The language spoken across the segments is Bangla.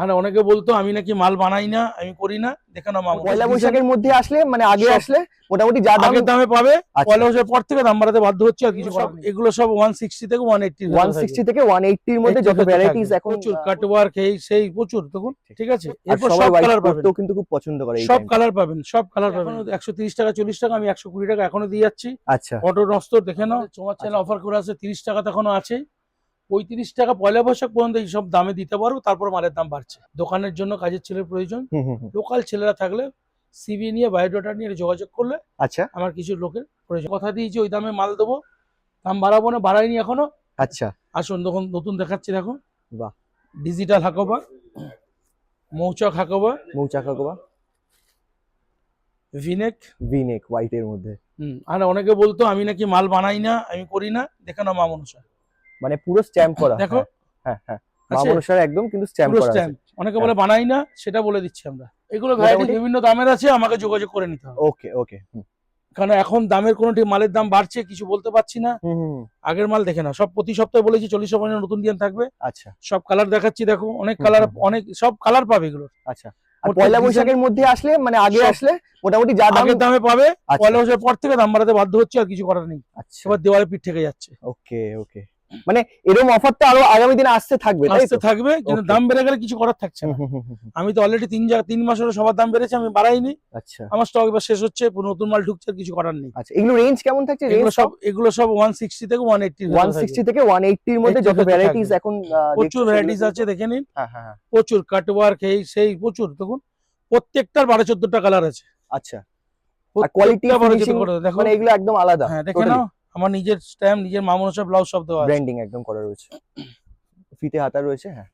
আর অনেকে বলতো আমি নাকি মাল বানাই না, আমি করি না। দেখে না মামু, পয়লা বৈশাখের মধ্যে আসলে মানে আগে আসলে মোটামুটি যা আগের দামে পাবে। পয়লা বৈশাখের পর থেকে দাম বাড়াতে বাধ্য হচ্ছে, আর কিছু করার নেই। এগুলো সব 160 থেকে 160 থেকে 180 এর মধ্যে যত ভ্যারাইটিস এখন প্রচুর কাট ওয়ার্ক এই সেই প্রচুর তখন, ঠিক আছে। এরপর সবাই সব হোয়াইট কালার পাবেন, করতেও কিন্তু খুব পছন্দ করে। সব কালার পাবেন, সব কালার পাবেন। 130 টাকা 40 টাকা, আমি 120 টাকা এখনো দিয়ে যাচ্ছি। আচ্ছা, অটো নস্তর দেখে নাও, তোমার চ্যানেল অফার করে আছে 30 টাকা এখনো আছে। 35 টাকা পয়লা বৈশাখ পর্যন্ত এইসব দামে দিতে পারবো, তারপর মালের দাম বাড়ছে। দোকানের জন্য কাজের ছেলের প্রয়োজন, লোকাল ছেলেরা থাকলে সিভি নিয়ে বায়োডাটা নিয়ে যোগাযোগ করলে আচ্ছা আমার কিছু লোকের প্রয়োজন। কথা দিয়েছি ওই দামে মাল দেবো, দাম বাড়াবো না, বাড়াইনি এখনো। আচ্ছা আসুন তখন নতুন দেখাচ্ছি, দেখো। বাহ, ডিজিটাল হাকোবা, মৌচাক হাকোবা, মৌচাক হাকোবা, ভিনেক হোয়াইট এর মধ্যে। আর অনেকে বলতো আমি নাকি মাল বানাই না, আমি করি না। দেখে না মা মনসা, মানে পুরো স্ট্যাম্প করা। দেখো, হ্যাঁ হ্যাঁ, মা মনসার একদম কিন্তু স্ট্যাম্প করা আছে। অনেকে বলে বানাই না, সেটা বলে দিচ্ছি আমরা। এগুলো ভ্যারাইটি বিভিন্ন দামের আছে, আমাকে যোগাযোগ করে নিতে হবে। ওকে ওকে, কারণ এখন দামের কোনো ঠিক মালের দাম বাড়ছে, কিছু বলতে পারছি না। আগের মাল দেখে না, সব প্রতি সপ্তাহে বলেছি 40 নতুন ডিজাইন থাকবে। আচ্ছা, সব কালার দেখাচ্ছি, দেখো অনেক কালার, অনেক সব কালার পাবে এগুলো। আচ্ছা, আর পয়লা বৈশাখের মধ্যে আসলে মানে আগে আসলে মোটামুটি যা দামে পাবে, পয়লা বৈশাখের পর থেকে দাম বাড়াতে বাধ্য হচ্ছে, আর কিছু করার নেই। আচ্ছা, এবার দেওয়ালে পিঠ থেকে যাচ্ছে। ওকে ওকে, মানে এরকম অফার তো আরো আগামী দিনে আসতে থাকবে, কিন্তু দাম বেড়ে গেলে কিছু করার থাকছে না। আমি তো অলরেডি 3 মাস হলো সবার দাম বেড়েছে, আমি বাড়াইনি। আচ্ছা, আমার স্টক এবার শেষ হচ্ছে, নতুন মাল ঢুকছে, কিছু করার নেই। আচ্ছা, এগুলো রেঞ্জ কেমন থাকছে? এগুলো সব 160 থেকে 180 এর মধ্যে যত ভ্যারাইটিস এখন প্রচুর ভ্যারাইটিস আছে, দেখে নিন। হ্যাঁ হ্যাঁ, প্রচুর কাট ওয়ার্ক এই সেই প্রচুর, দেখুন প্রত্যেকটার 12-14টা কালার আছে। আচ্ছা, আর কোয়ালিটি ফিনিশিং মানে এগুলো একদম আলাদা। হ্যাঁ, দেখে নাও, আমার নিজের স্ট্যাম্প, নিজের মা মনসা ব্লাউজ সব দেওয়া আছে, ব্র্যান্ডিং একদম করা রয়েছে, ফিতে হাতা রয়েছে। হ্যাঁ,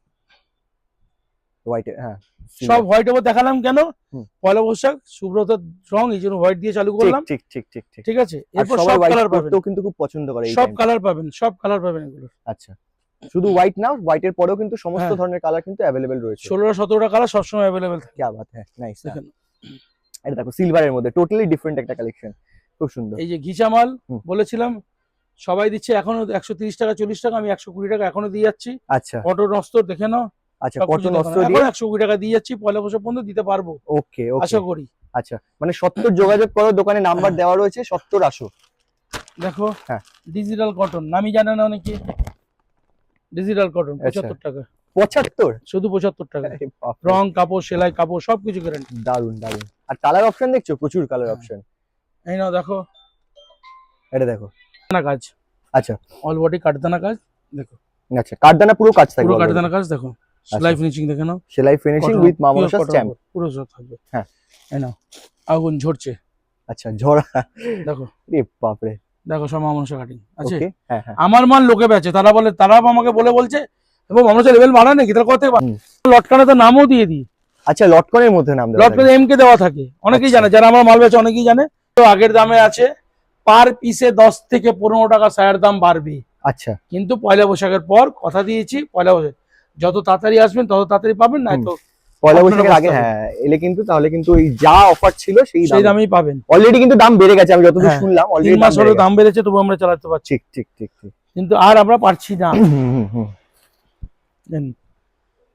হোয়াইট, হ্যাঁ সব হোয়াইট ওভার দেখালাম কেন, পয়লা বৈশাখ সুব্রতর রং, এই জন্য হোয়াইট দিয়ে চালু করলাম। ঠিক ঠিক ঠিক ঠিক, ঠিক আছে। এরপর সব কালার পাবেন, তো কিন্তু খুব পছন্দ করে সব কালার পাবেন, সব কালার পাবেন এগুলো। আচ্ছা, শুধু হোয়াইট না, হোয়াইটের পরেও কিন্তু সমস্ত ধরনের কালার কিন্তু अवेलेबल রয়েছে। 16-17টা কালার সব সময় अवेलेबल থাকে। কি বাত হ্যাঁ, নাইস। দেখেন এটা দেখো, সিলভারের মধ্যে টোটালি ডিফারেন্ট একটা কালেকশন, খুব সুন্দর। এই যে ঘিচা মাল বলেছিলাম, সবাই দিচ্ছে এখনো 130 টাকা 40 টাকা, আমি 120 টাকা এখনো দিয়ে যাচ্ছি। আচ্ছা, কটন অস্ত্র দেখে নাও। আচ্ছা, কটন অস্ত্র দিয়ে 120 টাকা দিয়ে যাচ্ছি, পয়লা বৈশাখ পর্যন্ত দিতে পারবো। ওকে ওকে, আশা করি। আচ্ছা, মানে 70 যোগাযোগ করো, দোকানে নাম্বার দেওয়া রয়েছে, 70 আসো। দেখো, হ্যাঁ, ডিজিটাল কটন নামই জানে না অনেকে। ডিজিটাল কটন 75 টাকা। 75, শুধু 75 টাকা। রং, কাপড়, সেলাই, কাপড় সবকিছু গ্যারান্টি। দারুন দারুন। আর কালার অপশন দেখছো, প্রচুর কালার অপশন। এই নাও দেখো, এটা দেখো না কাজ। আচ্ছা, অল বডি কাটদানা কাজ, দেখো। আচ্ছা, কাটদানা পুরো কাজ থাকবে, পুরো কাটদানা কাজ, দেখো। সেলাই ফিনিশিং দেখে নাও, সেলাই ফিনিশিং উইথ মা মনসা স্ট্যাম্প পুরো সব থাকবে। হ্যাঁ, এই নাও, আগুন ঝরছে। আচ্ছা, ঝরা, দেখো। রে বাপ রে, দেখো সব মা মনসা কাটিং আছে। হ্যাঁ হ্যাঁ, আমার মাল লোকে বেচে, তারা বলে, তারা আমাকে বলছে এবং মা মনসা লেভেল বাড়া নাকি, তার কথা লটকানে তো নামও দিয়ে দিই। আচ্ছা, লটকনের মধ্যে নাম দেওয়া, লটকনে এম কে দেওয়া থাকে, অনেকেই জানে, যারা আমার মাল বেচে অনেকেই জানে। তো আগের দামে আছে, পার পিসে 10 থেকে 15 টাকা শাড়ির দাম বাড়বে। আচ্ছা, কিন্তু পয়লা বৈশাখের পর কথা দিয়েছি, পয়লা বৈশাখ যত তাড়াতাড়ি আসবেন তত তাড়াতাড়ি পাবেন, না তো পয়লা বৈশাখের আগে হ্যাঁ এলে কিন্তু তাহলে কিন্তু এই যা অফার ছিল সেই দামেই পাবেন। অলরেডি কিন্তু দাম বেড়ে গেছে, আমি যতদূর শুনলাম অলরেডি 3 মাস হলো দাম বেড়েছে, তবু আমরা চালাতে পারছি। ঠিক ঠিক ঠিক ঠিক, কিন্তু আর আমরা পারছি না।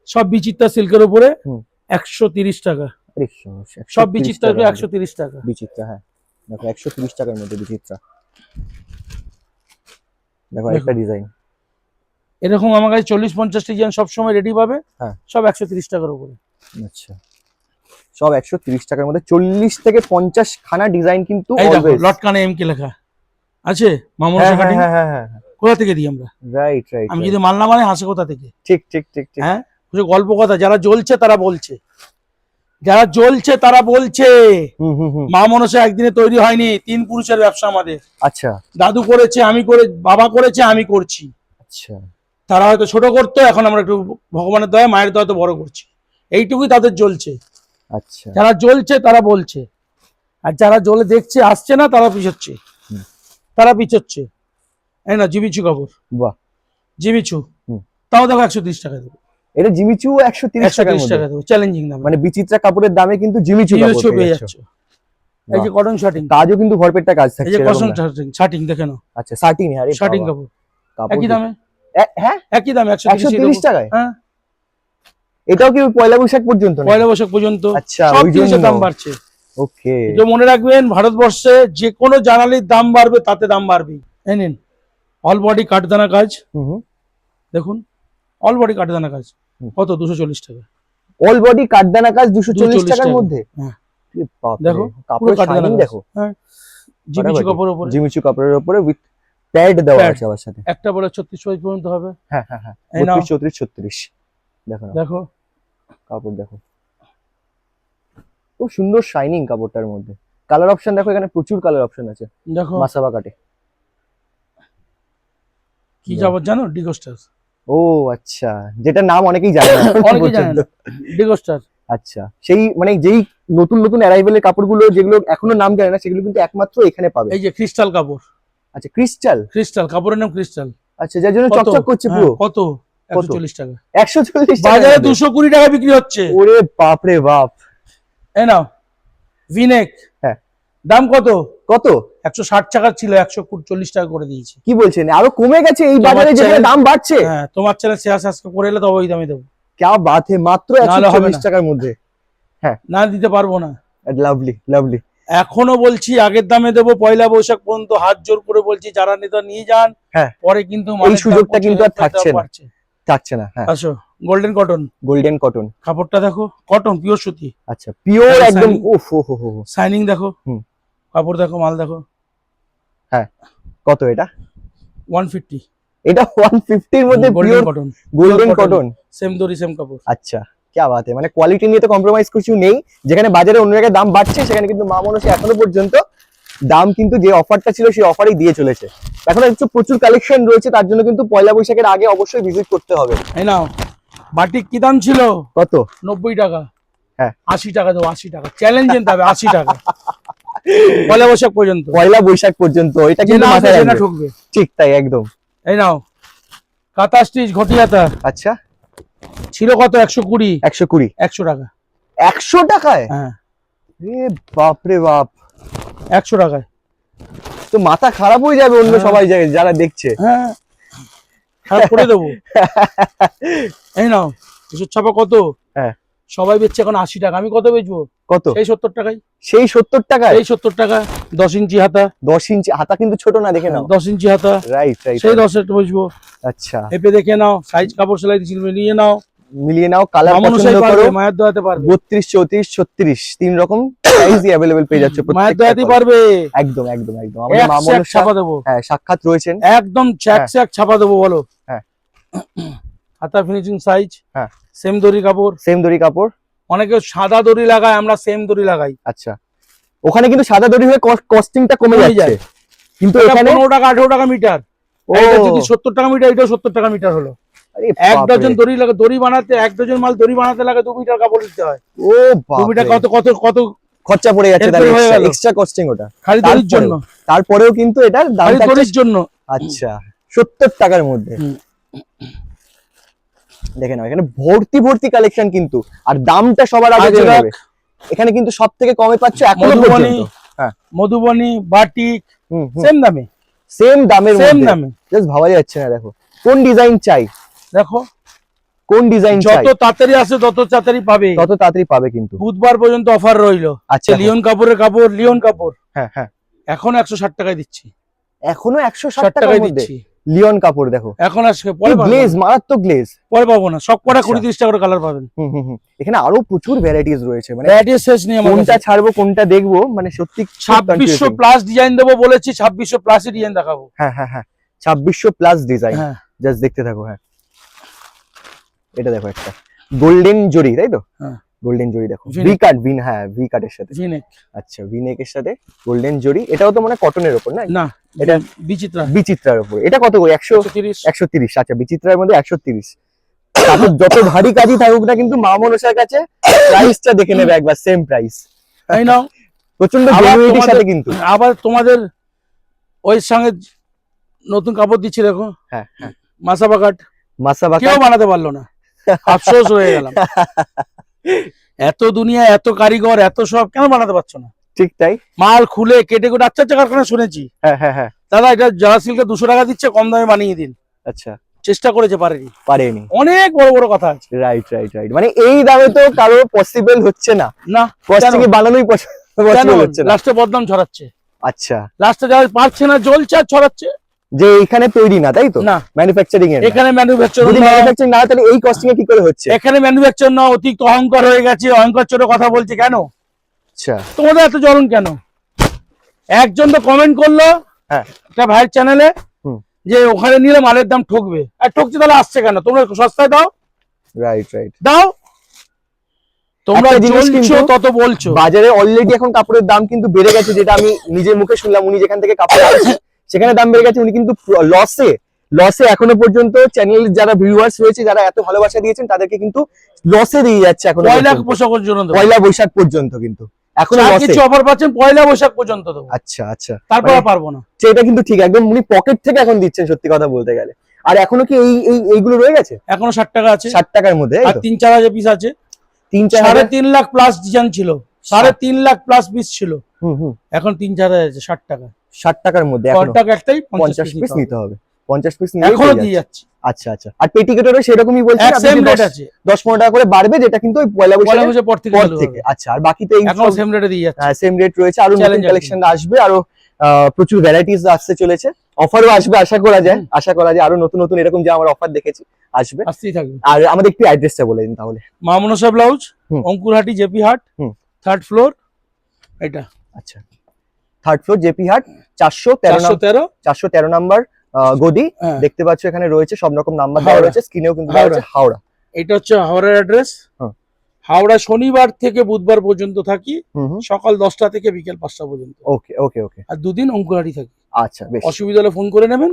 সব বিচিত্রা সিল্কের উপরে 130 টাকা, সব বিচিত্রা 130 টাকা। বিচিত্রা, হ্যাঁ দেখো 130 টাকার মধ্যে বিচিত্রা। দেখো একটা ডিজাইন এরকম আমার কাছে 40-50 ডিজাইন সব সময় রেডি পাবে। হ্যাঁ, সব 130 টাকার উপরে। আচ্ছা, সব 130 টাকার মধ্যে 40 থেকে 50 খানা ডিজাইন কিন্তু লটকানে এম কে লেখা আছে। মা মনসা কাটিং, হ্যাঁ হ্যাঁ হ্যাঁ, কোথা থেকে দিই আমরা? রাইট রাইট, আমি যদি মাল না মানে হাসে কোথা থেকে? ঠিক ঠিক ঠিক ঠিক, হ্যাঁ, গল্প কথা। যারা জ্বলছে তারা বলছে, যারা জ্বলছে তারা বলছে মা মনসা একদিনে তৈরি হয়নি, 3 পুরুষের ব্যবসা আমাদের। আচ্ছা, দাদু করেছে, আমি করে, বাবা করেছে, আমি করছি। আচ্ছা, তারা হয়তো ছোট করতো, এখন আমরা একটু ভগবানের দয়া, মায়ের দয়া তো বড় করছি, এইটুকুই তাদের জ্বলছে। আচ্ছা, যারা জ্বলছে তারা বলছে, আর যারা জ্বলে দেখছে আসছে না তারা পিছোচ্ছে, তারা পিছোচ্ছে। এই না জিমিচু কাপড়, বাহ জিমিচু, তাও দেখো 130 টাকা দেবো। এটা জিমিচু 130 টাকা দেবো, চ্যালেঞ্জিং দাম। মানে বিচিত্রা কাপড়ের দামে কিন্তু জিমিচু কাপড় পেয়ে যাচ্ছ। এই যে কটন শার্টিং, কাজও কিন্তু ভরপেটটা কাজ থাকছে। এই যে কটন শার্টিং দেখে নাও। আচ্ছা, শার্টিং, আরে শার্টিং কাপড় একই দামে, হ্যাঁ একই দামে 130 টাকায়। হ্যাঁ, এটাও কি ওই পয়লা বৈশাখ পর্যন্ত নাকি? পয়লা বৈশাখ পর্যন্ত আচ্ছা, সব ওই জিনিসের জন্য। দাম বাড়ছে। ওকে। এটা মনে রাখবেন, ভারতবর্ষে যে কোনো জ্বালানির দাম বাড়বে, তাতে দাম বাড়বে। এই নিন, অল বডি কাঠদানা কাজ, দেখুন, অল বডি কাঠদানা কাজ কত, 240 টাকা। অল বডি কাঠদানা কাজ 240 টাকার টাকা। মধ্যে। হ্যাঁ। এ বাপরে, দেখো, কাপড়ের কাঠদানা শাইনিং কাজ। দেখো। হ্যাঁ, জিমিচু কাপড়ের উপরে, জিমিচু কাপড়ের উপরে উইথ প্যাড দেওয়া Pad। আছে আবার সাথে। একটা বলে 36 সাইজ পর্যন্ত হবে। হ্যাঁ হ্যাঁ হ্যাঁ, এই নাও। 32 34 36। দেখো না, দেখো, কাপড় দেখো, খুব সুন্দর শাইনিং কাপড়টার মধ্যে। কালার অপশন দেখো, এখানে প্রচুর কালার অপশন আছে দেখো মাসাবা কাটে। কি যাবত জানো, ডিগোস্টার। ও আচ্ছা, যেটা নাম অনেকেই জানে না এখনো অনেকেই জানে পর্যন্ত। না, ডিগোস্টার। আচ্ছা, সেই মানে যেই নতুন নতুন অ্যারাইভেলের কাপড়গুলো যেগুলো এখনো নাম জানে না, সেগুলো কিন্তু একমাত্র এখানে পাবে। এই যে ক্রিস্টাল কাপড়, আচ্ছা, ক্রিস্টাল। ক্রিস্টাল কাপড়ের নাম ক্রিস্টাল। আচ্ছা, যার জন্য কত? চকচক করছে হ্যাঁ, পুরো। কত? কত? 140 টাকা। 140 টাকা বাজারে মধ্যে? 220 টাকা বিক্রি হচ্ছে। ওরে বাপ রে বাপ। এই নাও, ভিনেক। হ্যাঁ। দাম কত? কত? 160 টাকা ছিল, 140 টাকা করে দিয়েছি। কি বলছেন, আরো কমে গেছে এই তোমার বাজারে যেখানে চ্যানেল- দাম বাড়ছে? হ্যাঁ, তোমার চ্যানেল শেয়ার সাবস্ক্রাইব করে এলে তবে ওই দামে দেবো, क्या बात है, মাত্র নাহলে হবে 140 না। টাকার মধ্যে। না দিতে পারবো না। Lovely lovely. এখনো বলছি আগের দামে দেবো, পয়লা বৈশাখ পর্যন্ত হাত জোর করে বলছি, যারা নেতা নিয়ে যান। হ্যাঁ। পরে কিন্তু এই সুযোগটা কিন্তু আর থাকছে না। থাকছে না। হ্যাঁ, আসো, গোল্ডেন কটন। Golden cotton. কাপড়টা দেখো, কটন পিওর সুতি, আচ্ছা, পিওর হ্যাঁ, একদম। shining। ওফ ওহ হো হো। শাইনিং দেখো, হুম। কাপড় দেখো, মাল দেখো। কত এটা? 150। এটা 150 এর মধ্যে golden pure cotton, golden cotton। Cotton. Same দড়ি সেম কাপড়। আচ্ছা, क्या बात है, মানে কোয়ালিটি নিয়ে তো কম্প্রোমাইজ কিছু নেই। যেখানে বাজারে অন্য জায়গায় দাম বাড়ছে, সেখানে কিন্তু মা মনসা এখনো পর্যন্ত দাম কিন্তু যে অফারটা ছিল সেই অফারই দিয়ে চলেছে। এখন একটু প্রচুর কালেকশন রয়েছে, তার জন্য কিন্তু পয়লা বৈশাখের আগে অবশ্যই ভিজিট করতে হবে। এই নাও, বাটিক কি দাম ছিল? কত? 90 টাকা। হ্যাঁ। 80 টাকা দেবো, 80 টাকা চ্যালেঞ্জ জানতে হবে, 80 টাকা পয়লা বৈশাখ পর্যন্ত। পয়লা বৈশাখ পর্যন্ত এটা কিন্তু জেনা মাথায় রাখবে। ঠকবে। ঠিক তাই, একদম। এই নাও, কাঁথা স্টিচ ঘটি হাতা আচ্ছা, ছিল কত? 120। 120। 100 টাকা। 100 টাকায়? হ্যাঁ, এ বাপ রে বাপ, 100 টাকায়। তো মাথা খারাপ হয়ে যাবে অন্য হ্যাঁ। সবাই জায়গায় যারা দেখছে। হ্যাঁ, খারাপ করে দেবো। এই নাও, এসব ছাপা কত? হ্যাঁ। সবাই বেচছে এখন 80 টাকা, আমি কত বেচবো? কত? সেই 70 টাকায়। সেই 70 টাকায়? এই 70 টাকা। 10 ইঞ্চি হাতা। 10 ইঞ্চি হাতা কিন্তু ছোট না, দেখে নাও। 10 ইঞ্চি হাতা, রাইট রাইট। সেই 10 টাকা বেচবো। আচ্ছা, এপে দেখে নাও, সাইজ কাপড় সেলাই দিচ্ছি, নিয়ে নাও। মিলিয়ে নাও, কালার মামুন পছন্দ সাহেব করো। পারবে, মায়ের দোয়াতে পারবে। 32 34 36 তিন রকম সাইজই अवेलेबल পেয়ে যাচ্ছে মায়ের প্রত্যেকটা দোয়াতে colour। পারবে। একদম একদম একদম। আমাদের মা 1 মনসা ছাপা দেবো, হ্যাঁ সাক্ষাৎ রয়েছেন। একদম চ্যাক ছাপা দেবো, বলো। হ্যাঁ। হাতা ফিনিশিং সাইজ। হ্যাঁ। সেম দড়ি কাপড়। সেম দড়ি কাপড়। অনেকে সাদা দড়ি লাগায়, আমরা সেম দড়ি লাগাই। আচ্ছা, ওখানে কিন্তু সাদা দড়ি হয়ে কস্টিংটা কমে কমে যাচ্ছে, যায়। কিন্তু এটা এখানে 15 টাকা 18 টাকা মিটার। ও এটা যদি 70 টাকা মিটার, এটাও 70 টাকা মিটার হলো। আরে এক বাপরে। ডজন দড়ি লাগে, দড়ি বানাতে 1 ডজন মাল দড়ি বানাতে লাগে 2 মিটার কাপড় দিতে হয়। ও 2 মিটার বাপরে, কত কত কত খরচা পড়ে যাচ্ছে, এরপরে হয়ে গেল। এক্সট্রা কস্টিং ওটা। খালি দড়ির জন্য, তারপরেও কিন্তু এটার দাম খালি থাকছে দড়ির জন্য। আচ্ছা 70 টাকার মধ্যে। হুম। দেখে নাও, এখানে ভর্তি ভর্তি কালেকশন কিন্তু, আর দামটা সবার আগে জেনে নেবে। এখানে কিন্তু সব থেকে কমে পাচ্ছ এখনো মধুবনী, পর্যন্ত। হ্যাঁ, মধুবনী, বাটিক সেম সেম দামে, দামের সেম মধ্যে। দামে। জাস্ট ভাবা যাচ্ছে না। দেখো কোন ডিজাইন চাই, দেখো কোন ডিজাইন চাই, যত তাড়াতাড়ি আসে তত তাড়াতাড়ি পাবে। তত তাড়াতাড়ি পাবে কিন্তু। বুধবার পর্যন্ত অফার রইলো। আচ্ছা, লিওন কাপড়ের কাপড়, লিওন কাপড় হ্যাঁ হ্যাঁ, এখন 160 টাকায় দিচ্ছি, এখনো 160 60 টাকার টাকায় মধ্যে দিচ্ছি। লিওন কাপড়। দেখো এখন আসবে, পরে পাবো গ্লেজ, না। মারাত্মক গ্লেজ। পরে পাবো না, সব কটা আচ্ছা। 20-30 টাকা করে কালার পাবেন। এখানে আরো প্রচুর ভ্যারাইটিস রয়েছে, মানে ভ্যারাইটি শেষ নেই আমার কোনটা কাছে। ছাড়বো কোনটা দেখবো, মানে সত্যি খুব 2600 confusing। প্লাস ডিজাইন দেবো বলেছি, 2600 প্লাস ডিজাইন দেখাবো। হ্যাঁ হ্যাঁ হ্যাঁ, 2600 প্লাস ডিজাইন। হ্যাঁ, জাস্ট দেখতে থাকো। হ্যাঁ, এটা দেখো একটা গোল্ডেন জরি, তাই তো? হ্যাঁ। গোল্ডেন জরি দেখো, V-neck। ভি কাট, হ্যাঁ ভি কাটের সাথে। ভিনেক। আচ্ছা, ভি নেকের সাথে গোল্ডেন জরি। এটাও তো মানে কটনের উপর না? না, এটা বিচিত্রা। বিচিত্রার উপর। এটা কত করে? 130। 130। আচ্ছা, বিচিত্রার মধ্যে 130। তারপর যত ভারী কাজই থাকুক না, কিন্তু মা মনসার কাছে প্রাইসটা দেখে নেবে একবার, সেম প্রাইস। তাই নাও, প্রচন্ড আবার জেনুইনিটির তোমাদের- সাথে কিন্তু। আবার তোমাদের ওই সঙ্গে নতুন কাপড় দিচ্ছি, দেখো হ্যাঁ হ্যাঁ, মাসাবা কাট, মাসাবা কেউ বানাতে পারলো না, আফসোস হয়ে গেলাম। এত দুনিয়া, এত কারিগর, এত সব, কেন বানাতে পারছো না? ঠিক তাই। মাল খুলে কেটে কেটে, আচ্ছা কারখানা শুনেছি হ্যাঁ হ্যাঁ হ্যাঁ, দাদা, এটা জারা সিল্কে 200 টাকা দিচ্ছে, কম দামে বানিয়ে দিন। আচ্ছা চেষ্টা করেছে, পারেনি। পারেনি। অনেক বড় বড় কথা আছে। রাইট রাইট রাইট, মানে এই দামে তো কারো পসিবল হচ্ছে না, না, কস্টিং বানানোই পসিবল হচ্ছে না। লাস্টে বদনাম ছড়াচ্ছে। আচ্ছা, লাস্টে যারা পারছে না জ্বলছে আর ছড়াচ্ছে যে এখানে তৈরি না, তাই তো? না, ম্যানুফ্যাকচারিং এর এখানে ম্যানুফ্যাকচার যদি ম্যানুফ্যাকচারিং না, তাহলে এই কস্টিং এ কি করে হচ্ছে? এখানে ম্যানুফ্যাকচার না, অতিরিক্ত অহংকার হয়ে গেছে, অহংকার চোরে কথা বলছে কেন? আচ্ছা, তোমাদের এত জ্বলন কেন? একজন তো কমেন্ট করলো হ্যাঁ, একটা ভাইয়ের চ্যানেলে হুম, যে ওখানে নিলে মালের দাম ঠকবে, আর ঠকছে তাহলে আসছে কেন? তোমরা সস্তায় দাও, রাইট রাইট দাও। তোমরা একটা জিনিস জ্বলছো কিন্তু তত বলছো। বাজারে অলরেডি এখন কাপড়ের দাম কিন্তু বেড়ে গেছে, যেটা আমি নিজের মুখে শুনলাম। উনি যেখান থেকে কাপড় আনছেন সেখানে দাম বেড়ে গেছে, উনি কিন্তু লসে এখনো পর্যন্ত চ্যানেলের যারা ভিউয়ার্স রয়েছে, যারা এত ভালোবাসা দিয়েছেন, তাদেরকে কিন্তু লসে দিয়ে যাচ্ছে এখন। পয়লা বৈশাখ পর্যন্ত, পয়লা বৈশাখ পর্যন্ত কিন্তু এখনো লসে। কিছু অফার পাচ্ছেন পয়লা বৈশাখ পর্যন্ত দেবো। আচ্ছা আচ্ছা, তারপর পারবো না। সেটা কিন্তু ঠিক, একদম উনি পকেট থেকে এখন দিচ্ছেন, সত্যি কথা বলতে গেলে। আর এখনো কি এইগুলো রয়ে গেছে? এখনো 60 টাকা আছে, 60 টাকার মধ্যে, আর 3-4 হাজার পিস আছে। 3.5 লাখ প্লাস ডিজাইন ছিল, 3.5 লাখ প্লাস পিস ছিল, এখন 3-4 হাজার আছে। 60 টাকা, 60 টাকার মধ্যে কন্টাক্ট একটাই 50 পিস নিতে হবে। 50 পিস নিয়ে এখনো দিয়ে যাচ্ছে। আচ্ছা আচ্ছা, আর পেটিকোটেরও সেরকমই বলছেন, সেম রেট আছে, 10-15 টাকা করে বাড়বে, যেটা কিন্তু ওই পয়লা বৈশাখের পর থেকে। আচ্ছা, আর বাকি তো এই এখনো সেম রেটে দিয়ে যাচ্ছে। সেম রেট রয়েছে, আরো নতুন কালেকশন আসবে, আরো প্রচুর ভ্যারাইটিস আসতে চলেছে, অফারও আসবে আশা করা যায়। আরো নতুন নতুন এরকম যে আমরা অফার দেখেছি আসবে, আসতেই থাকবে। আর আমাদের একটু অ্যাড্রেসটা বলে দিন তাহলে। মা মনসা ব্লাউজ, অঙ্কুরহাটি জেপি হাট, 3rd ফ্লোর। এটা আচ্ছা, 3rd ফ্লোর জেপি হাট, 413 নাম্বার গদি। দেখতে পাচ্ছ এখানে রয়েছে সব রকম নাম্বার দেওয়া রয়েছে, স্ক্রিনেও কিন্তু দেওয়া আছে। হাওড়া, এটা হচ্ছে হাওড়ার অ্যাড্রেস। হাওড়া শনিবার থেকে বুধবার পর্যন্ত থাকি, সকাল 10টা থেকে বিকেল 5টা পর্যন্ত। ওকে ওকে ওকে, আর 2 দিন অঙ্কুরহাটি থাকি। আচ্ছা, বেশ। অসুবিধা হলে ফোন করে নেবেন।